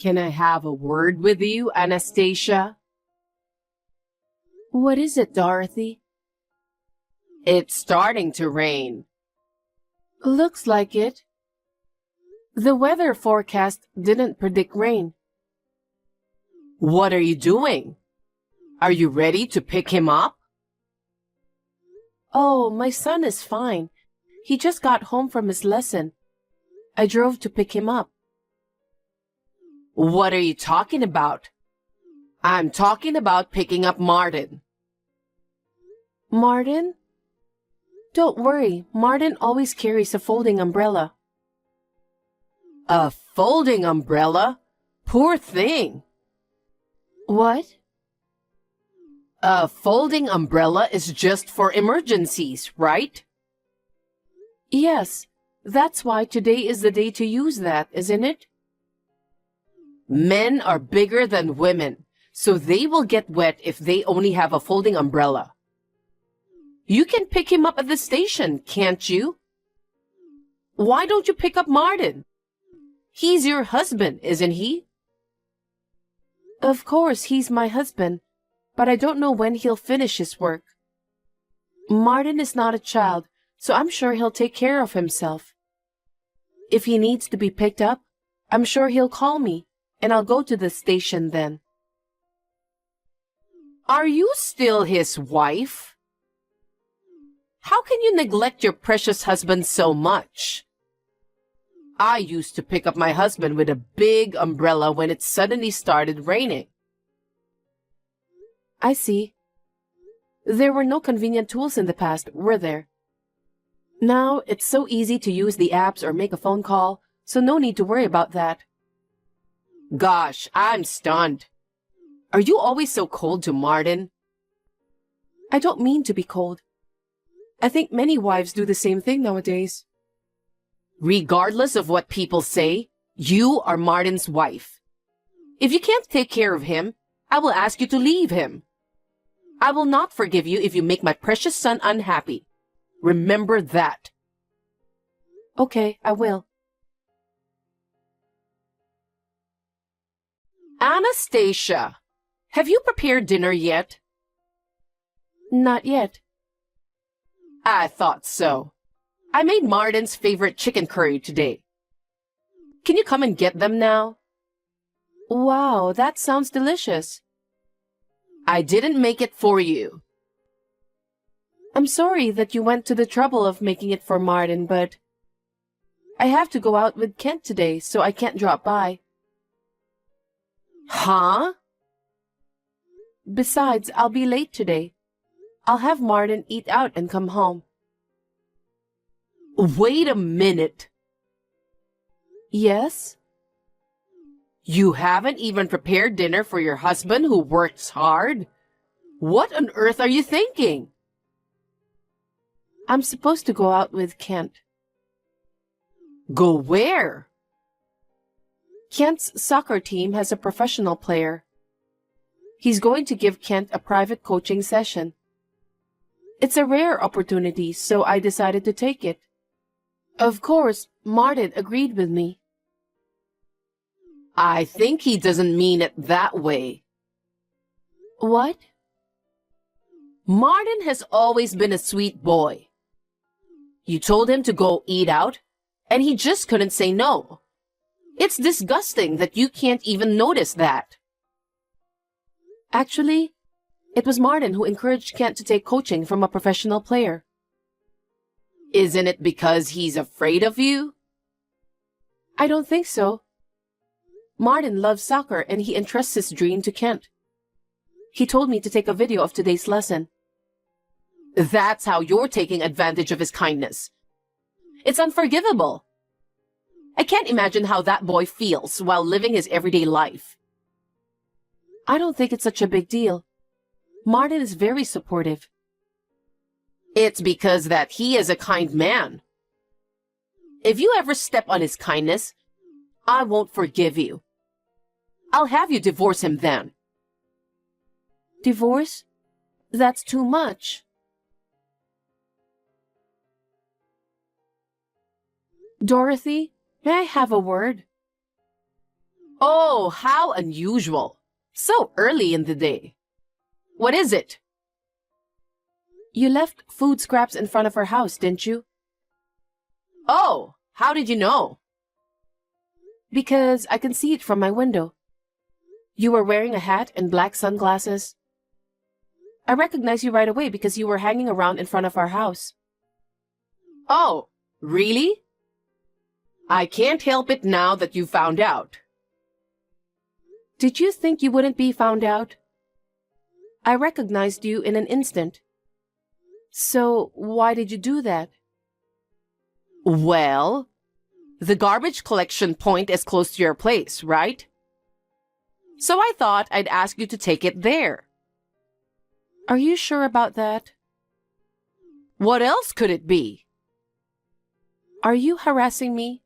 Can I have a word with you, Anastasia? What is it, Dorothy? It's starting to rain. Looks like it. The weather forecast didn't predict rain. What are you doing? Are you ready to pick him up? Oh, my son is fine. He just got home from his lesson. I drove to pick him up. What are you talking about? I'm talking about picking up Martin. Martin? Don't worry, Martin always carries a folding umbrella. A folding umbrella? Poor thing. What? A folding umbrella is just for emergencies, right? Yes, that's why today is the day to use that, isn't it? Men are bigger than women, so they will get wet if they only have a folding umbrella. You can pick him up at the station, can't you? Why don't you pick up Martin? He's your husband, isn't he? Of course, he's my husband, but I don't know when he'll finish his work. Martin is not a child, so I'm sure he'll take care of himself. If he needs to be picked up, I'm sure he'll call me, and I'll go to the station then. Are you still his wife? How can you neglect your precious husband so much? I used to pick up my husband with a big umbrella when it suddenly started raining. I see. There were no convenient tools in the past, were there? Now, it's so easy to use the apps or make a phone call, so no need to worry about that. Gosh, I'm stunned. Are you always so cold to Martin? I don't mean to be cold. I think many wives do the same thing nowadays. Regardless of what people say, you are Martin's wife. If you can't take care of him, I will ask you to leave him. I will not forgive you if you make my precious son unhappy. Remember that. Okay, I will. Anastasia, have you prepared dinner yet? Not yet. I thought so. I made Martin's favorite chicken curry today. Can you come and get them now? Wow, that sounds delicious. I didn't make it for you. I'm sorry that you went to the trouble of making it for Martin, but I have to go out with Kent today, so I can't drop by. Huh? Besides, I'll be late today. I'll have Martin eat out and come home. Wait a minute. Yes? You haven't even prepared dinner for your husband who works hard? What on earth are you thinking? I'm supposed to go out with Kent. Go where? Kent's soccer team has a professional player. He's going to give Kent a private coaching session. It's a rare opportunity, so I decided to take it. Of course, Martin agreed with me. I think he doesn't mean it that way. What? Martin has always been a sweet boy. You told him to go eat out, and he just couldn't say no. It's disgusting that you can't even notice that. Actually, it was Martin who encouraged Kent to take coaching from a professional player. Isn't it because he's afraid of you? I don't think so. Martin loves soccer and he entrusts his dream to Kent. He told me to take a video of today's lesson. That's how you're taking advantage of his kindness. It's unforgivable. I can't imagine how that boy feels while living his everyday life. I don't think it's such a big deal. Martin is very supportive. It's because that he is a kind man. If you ever step on his kindness, I won't forgive you. I'll have you divorce him then. Divorce? That's too much. Dorothy, may I have a word? Oh, how unusual. So early in the day. What is it? You left food scraps in front of our house, didn't you? Oh, how did you know? Because I can see it from my window. You were wearing a hat and black sunglasses. I recognized you right away because you were hanging around in front of our house. Oh, really? I can't help it now that you found out. Did you think you wouldn't be found out? I recognized you in an instant. So why did you do that? Well, the garbage collection point is close to your place, right? So I thought I'd ask you to take it there. Are you sure about that? What else could it be? Are you harassing me?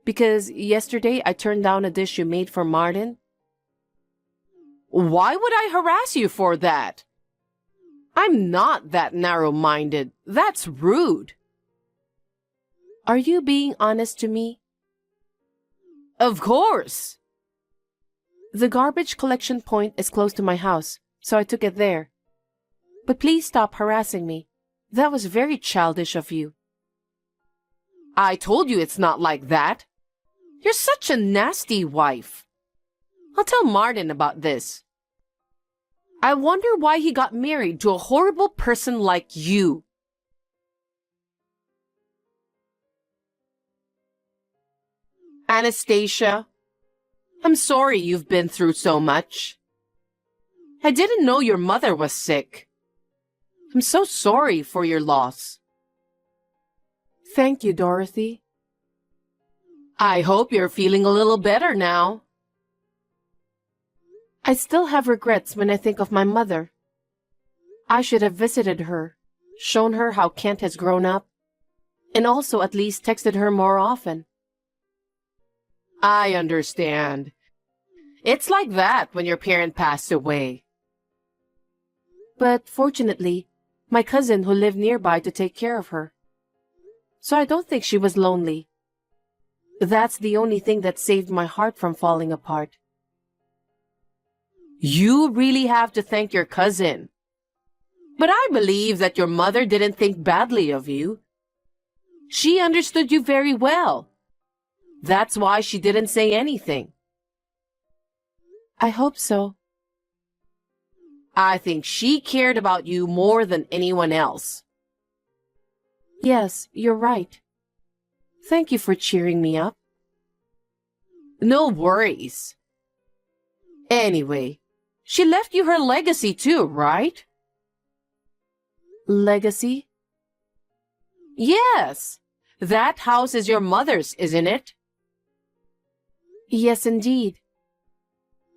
Because yesterday I turned down a dish you made for Martin. Why would I harass you for that? I'm not that narrow-minded. That's rude. Are you being honest to me? Of course. The garbage collection point is close to my house, so I took it there. But please stop harassing me. That was very childish of you. I told you it's not like that. You're such a nasty wife. I'll tell Martin about this. I wonder why he got married to a horrible person like you. Anastasia, I'm sorry you've been through so much. I didn't know your mother was sick. I'm so sorry for your loss. Thank you, Dorothy. I hope you're feeling a little better now. I still have regrets when I think of my mother. I should have visited her, shown her how Kent has grown up, and also at least texted her more often. I understand. It's like that when your parent passed away. But fortunately, my cousin who lived nearby to take care of her. So I don't think she was lonely. That's the only thing that saved my heart from falling apart. You really have to thank your cousin. But I believe that your mother didn't think badly of you. She understood you very well. That's why she didn't say anything. I hope so. I think she cared about you more than anyone else. Yes, you're right. Thank you for cheering me up. No worries. Anyway, she left you her legacy too, right? Legacy? Yes. That house is your mother's, isn't it? Yes, indeed.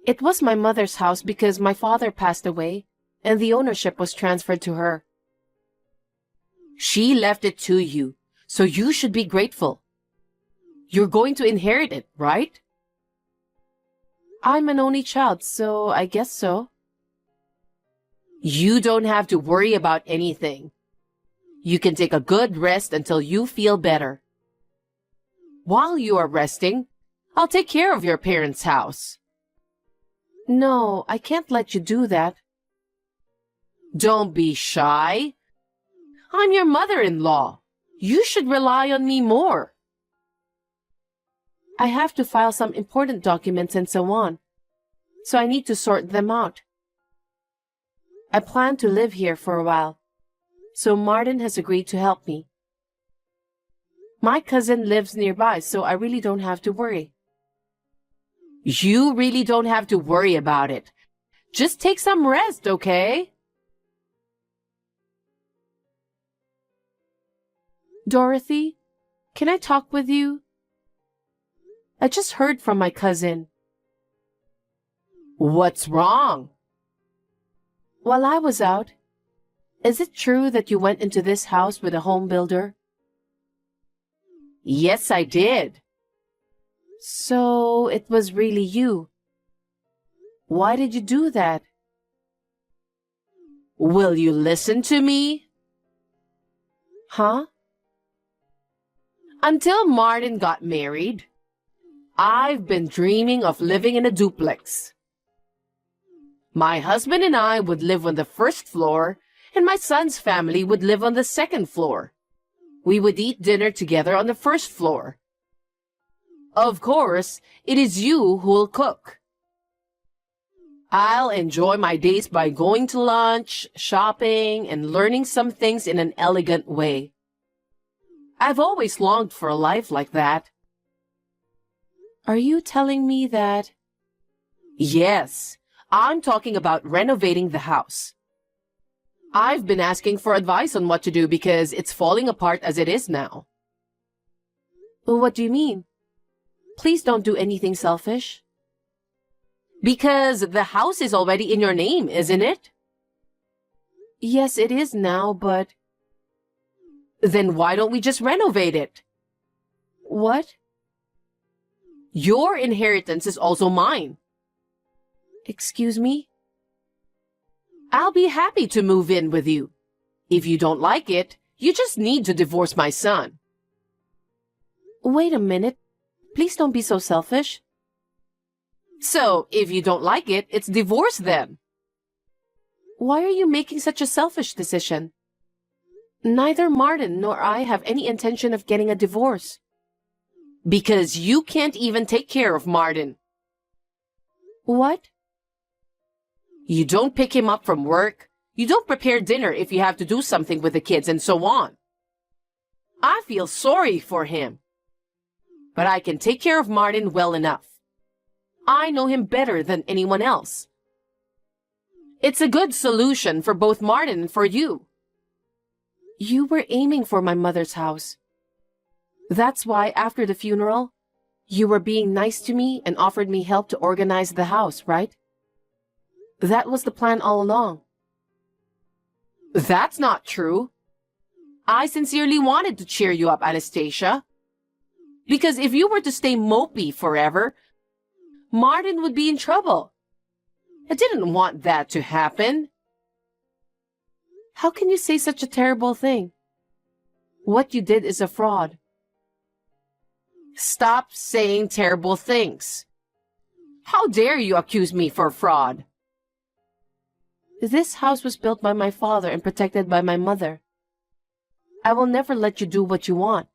It was my mother's house because my father passed away and the ownership was transferred to her. She left it to you, so you should be grateful. You're going to inherit it, right? I'm an only child, so I guess so. You don't have to worry about anything. You can take a good rest until you feel better. While you are resting, I'll take care of your parents' house. No, I can't let you do that. Don't be shy. I'm your mother-in-law. You should rely on me more. I have to file some important documents and so on, so I need to sort them out. I plan to live here for a while, so Martin has agreed to help me. My cousin lives nearby, so I really don't have to worry. You really don't have to worry about it. Just take some rest, okay? Dorothy, can I talk with you? I just heard from my cousin. What's wrong? While I was out, is it true that you went into this house with a home builder? Yes, I did. So it was really you. Why did you do that? Will you listen to me? Huh? Until Martin got married, I've been dreaming of living in a duplex. My husband and I would live on the first floor, and my son's family would live on the second floor. We would eat dinner together on the first floor. Of course, it is you who will cook. I'll enjoy my days by going to lunch, shopping, and learning some things in an elegant way. I've always longed for a life like that. Are you telling me that? Yes, I'm talking about renovating the house. I've been asking for advice on what to do because it's falling apart as it is now. What do you mean? Please don't do anything selfish. Because the house is already in your name, isn't it? Yes, it is now, but... Then why don't we just renovate it? What? Your inheritance is also mine. Excuse me? I'll be happy to move in with you. If you don't like it, you just need to divorce my son. Wait a minute. Please don't be so selfish. So, if you don't like it, it's divorce then. Why are you making such a selfish decision? Neither Martin nor I have any intention of getting a divorce. Because you can't even take care of Martin. What? You don't pick him up from work. You don't prepare dinner if you have to do something with the kids and so on. I feel sorry for him. But I can take care of Martin well enough. I know him better than anyone else. It's a good solution for both Martin and for you. You were aiming for my mother's house. That's why after the funeral, you were being nice to me and offered me help to organize the house, right? That was the plan all along. That's not true. I sincerely wanted to cheer you up, Anastasia. Because if you were to stay mopey forever, Martin would be in trouble. I didn't want that to happen. How can you say such a terrible thing? What you did is a fraud. Stop saying terrible things. How dare you accuse me for fraud? This house was built by my father and protected by my mother. I will never let you do what you want.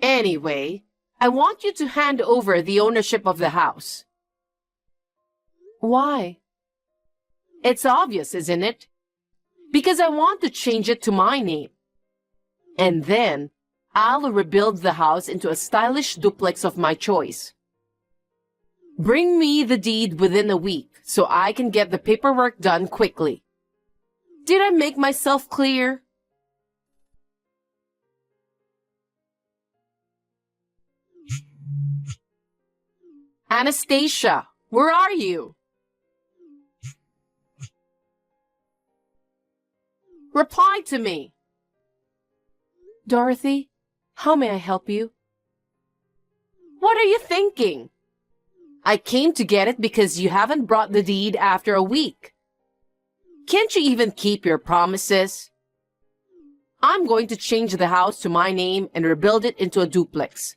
Anyway, I want you to hand over the ownership of the house. Why? It's obvious, isn't it? Because I want to change it to my name. And then, I'll rebuild the house into a stylish duplex of my choice. Bring me the deed within a week so I can get the paperwork done quickly. Did I make myself clear? Anastasia, where are you? Reply to me. Dorothy, how may I help you? What are you thinking? I came to get it because you haven't brought the deed after a week. Can't you even keep your promises? I'm going to change the house to my name and rebuild it into a duplex.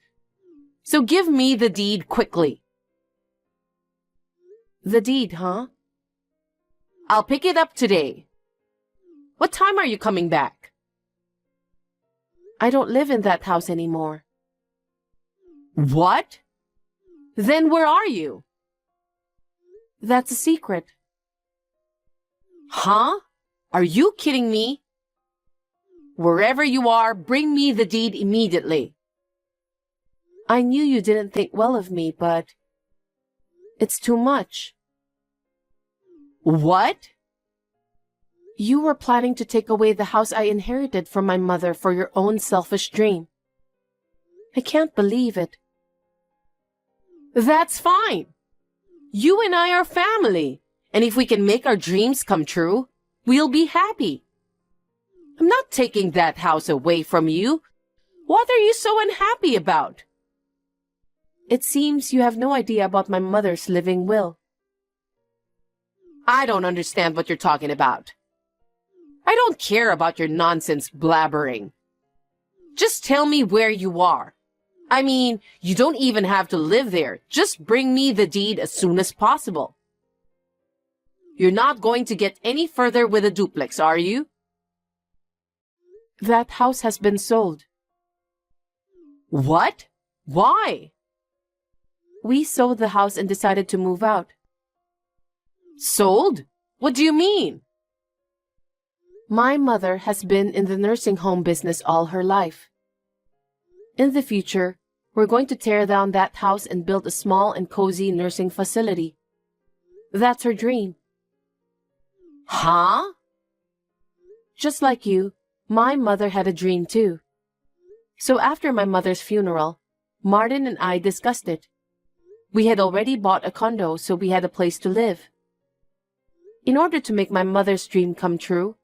So give me the deed quickly. The deed, huh? I'll pick it up today. What time are you coming back? I don't live in that house anymore. What? Then where are you? That's a secret. Huh? Are you kidding me? Wherever you are, bring me the deed immediately. I knew you didn't think well of me, but it's too much. What? You were planning to take away the house I inherited from my mother for your own selfish dream. I can't believe it. That's fine. You and I are family, and if we can make our dreams come true, we'll be happy. I'm not taking that house away from you. What are you so unhappy about? It seems you have no idea about my mother's living will. I don't understand what you're talking about. I don't care about your nonsense blabbering. Just tell me where you are. I mean, you don't even have to live there. Just bring me the deed as soon as possible. You're not going to get any further with a duplex, are you? That house has been sold. What? Why? We sold the house and decided to move out. Sold? What do you mean? My mother has been in the nursing home business all her life. In the future, we're going to tear down that house and build a small and cozy nursing facility. That's her dream. Huh? Just like you, my mother had a dream too. So after my mother's funeral, Martin and I discussed it. We had already bought a condo, so we had a place to live. In order to make my mother's dream come true,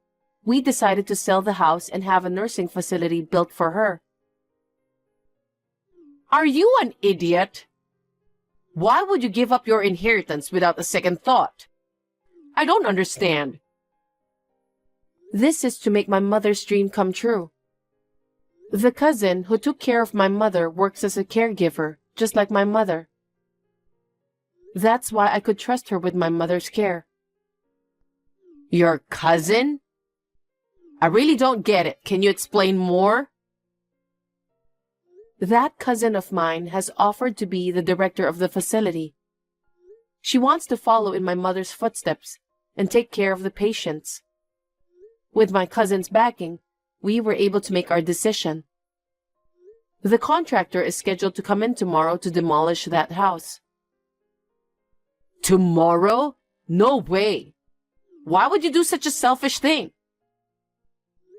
we decided to sell the house and have a nursing facility built for her. Are you an idiot? Why would you give up your inheritance without a second thought? I don't understand. This is to make my mother's dream come true. The cousin who took care of my mother works as a caregiver, just like my mother. That's why I could trust her with my mother's care. Your cousin? I really don't get it. Can you explain more? That cousin of mine has offered to be the director of the facility. She wants to follow in my mother's footsteps and take care of the patients. With my cousin's backing, we were able to make our decision. The contractor is scheduled to come in tomorrow to demolish that house. Tomorrow? No way. Why would you do such a selfish thing?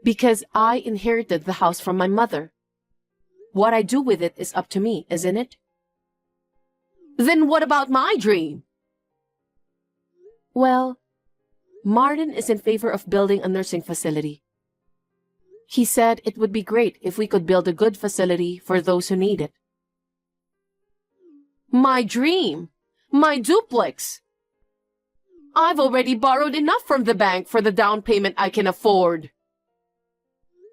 Because I inherited the house from my mother. What I do with it is up to me, isn't it? Then what about my dream? Well, Martin is in favor of building a nursing facility. He said it would be great if we could build a good facility for those who need it. My dream? My duplex? I've already borrowed enough from the bank for the down payment I can afford.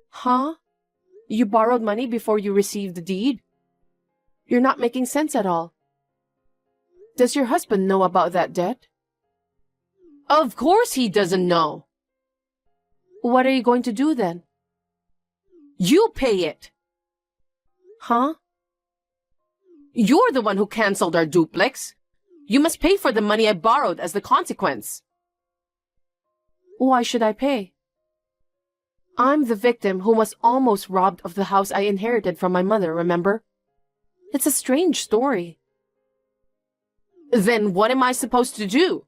Huh? You borrowed money before you received the deed? You're not making sense at all. Does your husband know about that debt? Of course he doesn't know. What are you going to do then? You pay it. Huh? You're the one who canceled our duplex. You must pay for the money I borrowed as the consequence. Why should I pay? I'm the victim who was almost robbed of the house I inherited from my mother, remember? It's a strange story. Then what am I supposed to do?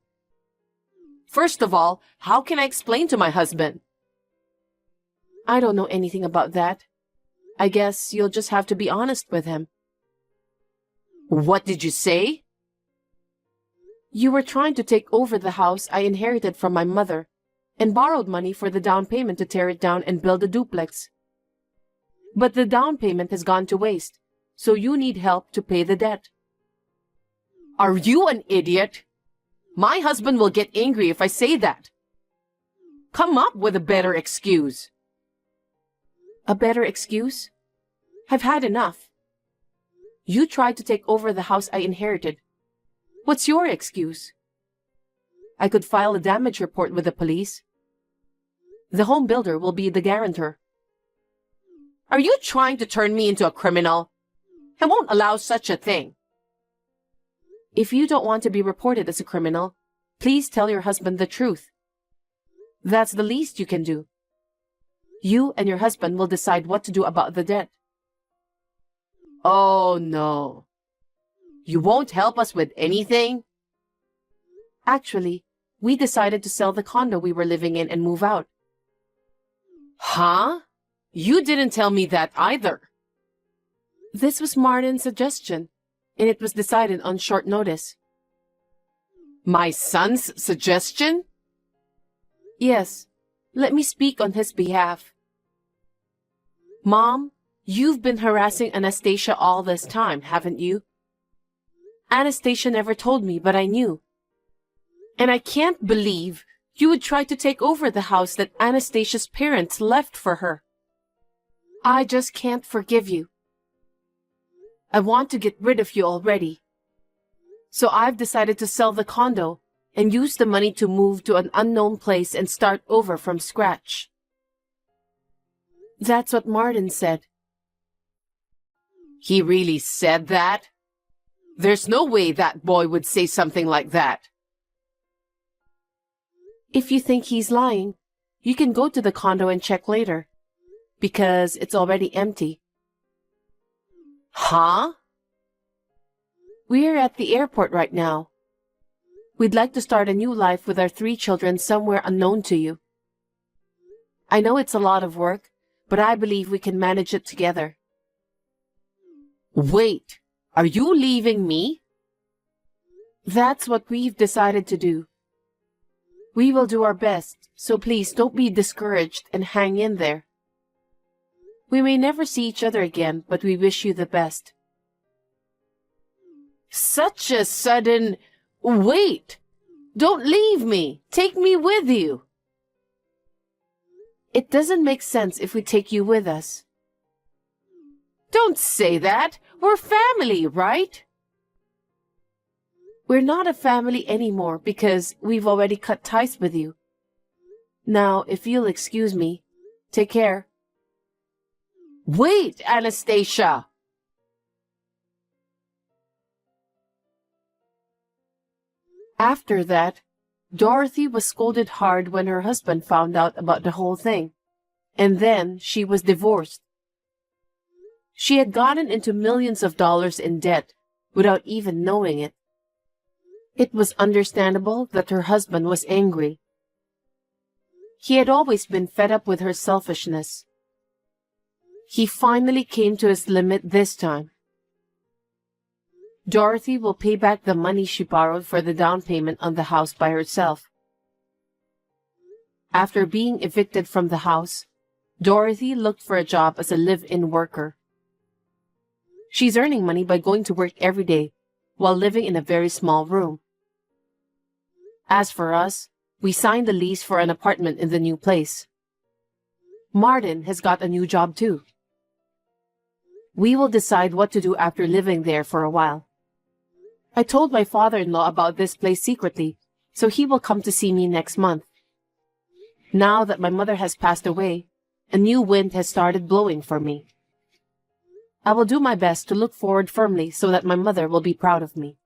First of all, how can I explain to my husband? I don't know anything about that. I guess you'll just have to be honest with him. What did you say? You were trying to take over the house I inherited from my mother and borrowed money for the down payment to tear it down and build a duplex. But the down payment has gone to waste, so you need help to pay the debt. Are you an idiot? My husband will get angry if I say that. Come up with a better excuse. A better excuse? I've had enough. You tried to take over the house I inherited. What's your excuse? I could file a damage report with the police. The home builder will be the guarantor. Are you trying to turn me into a criminal? I won't allow such a thing. If you don't want to be reported as a criminal, please tell your husband the truth. That's the least you can do. You and your husband will decide what to do about the debt. Oh no. You won't help us with anything? Actually, we decided to sell the condo we were living in and move out. Huh? You didn't tell me that either. This was Martin's suggestion, and it was decided on short notice. My son's suggestion? Yes. Let me speak on his behalf. Mom, you've been harassing Anastasia all this time, haven't you? Anastasia never told me, but I knew. And I can't believe you would try to take over the house that Anastasia's parents left for her. I just can't forgive you. I want to get rid of you already. So I've decided to sell the condo and use the money to move to an unknown place and start over from scratch. That's what Martin said. He really said that? There's no way that boy would say something like that. If you think he's lying, you can go to the condo and check later, because it's already empty. Huh? We're at the airport right now. We'd like to start a new life with our 3 children somewhere unknown to you. I know it's a lot of work, but I believe we can manage it together. Wait, are you leaving me? That's what we've decided to do. We will do our best, so please don't be discouraged and hang in there. We may never see each other again, but we wish you the best. Such a sudden... Wait! Don't leave me! Take me with you! It doesn't make sense if we take you with us. Don't say that! We're family, right? We're not a family anymore because we've already cut ties with you. Now, if you'll excuse me, take care. Wait, Anastasia! After that, Dorothy was scolded hard when her husband found out about the whole thing, and then she was divorced. She had gotten into millions of dollars in debt without even knowing it. It was understandable that her husband was angry. He had always been fed up with her selfishness. He finally came to his limit this time. Dorothy will pay back the money she borrowed for the down payment on the house by herself. After being evicted from the house, Dorothy looked for a job as a live-in worker. She's earning money by going to work every day while living in a very small room. As for us, we signed the lease for an apartment in the new place. Martin has got a new job too. We will decide what to do after living there for a while. I told my father-in-law about this place secretly, so he will come to see me next month. Now that my mother has passed away, a new wind has started blowing for me. I will do my best to look forward firmly so that my mother will be proud of me.